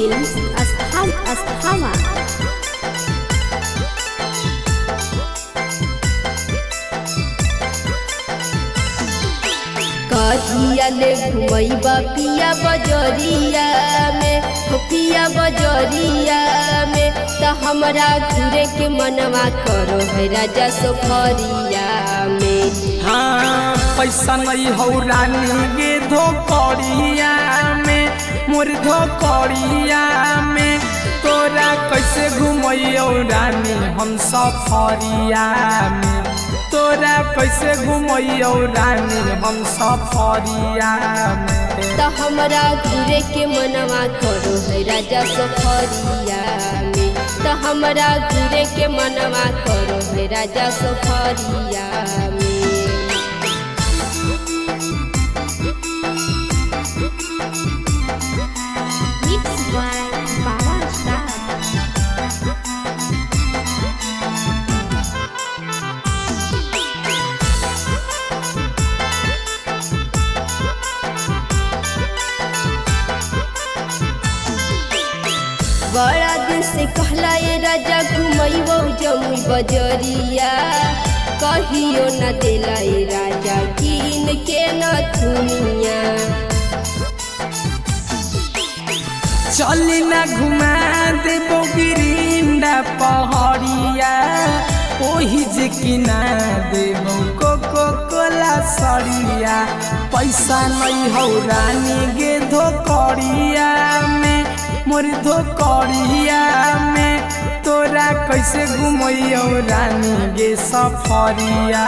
Films अस्थामा। कहिया ले घुमैबा पिया बजरिया में, पिया बजरिया में, त हमरा घूरे के मनवा करो है राजा सफरिया में। हाँ पैसा नहीं हो रानी गे धोकरिया में, मोर धोकरिया में, तोरा कैसे घुमैयो रानी हम सफरिया में, तोरा कैसे घुमैयो रानी हम सफरिया में। त हमरा घूरे के मनवा करो है राजा सफरिया में, त हमरा घूरे के मनवा करो है राजा सफरिया में। बड़ा दिन से कहला ये राजा घुमैबो जमुई बजरिया, कहियो न देला ये राजा कीन के न दुनिया। चली ना घुमा देबो गिरिंडा पहाड़िया, ओही जे किना देबो कोको कोला सड़िया। पैसा नहीं हो रानी गे धोकरिया में, मोर धोकरिया में, तोरा कैसे घुमैयो रानी गे सफरिया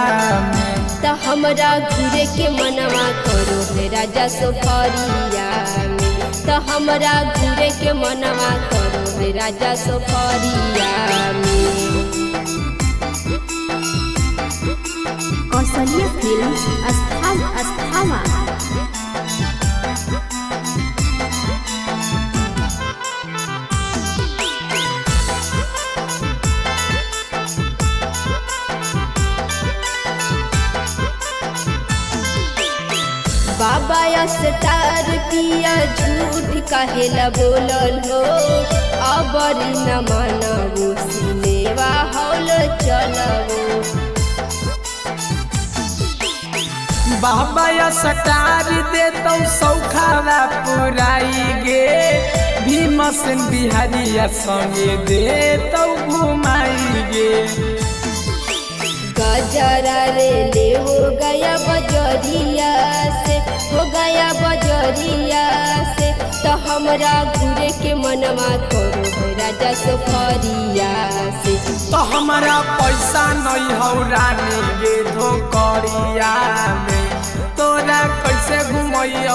में। त हमरा घूरे के मनवा करो है राजा सफरिया में, त हमरा घूरे के मनवा करो है राजा सफरिया में। कौशल्या फिल्म्स अस्थामा। बाबा या स्टार पिया झूठ कहेला बोलल हो, अबरी न मानबो सिनेमा हॉल चलबो। बाबा या सटार देतौ सौखावा पुराई गे, भीमसेन बिहारिया संगे देतौ घुमाई गे। गजरा रे ले हो गया बजरिया से, हो गया बजरिया से, तो हमरा घूरे के मनवा करो है राजा सफरिया से। तो हमारा पैसा नहीं हो रानी गे धोकरिया में, तोरा कैसे घुमैयो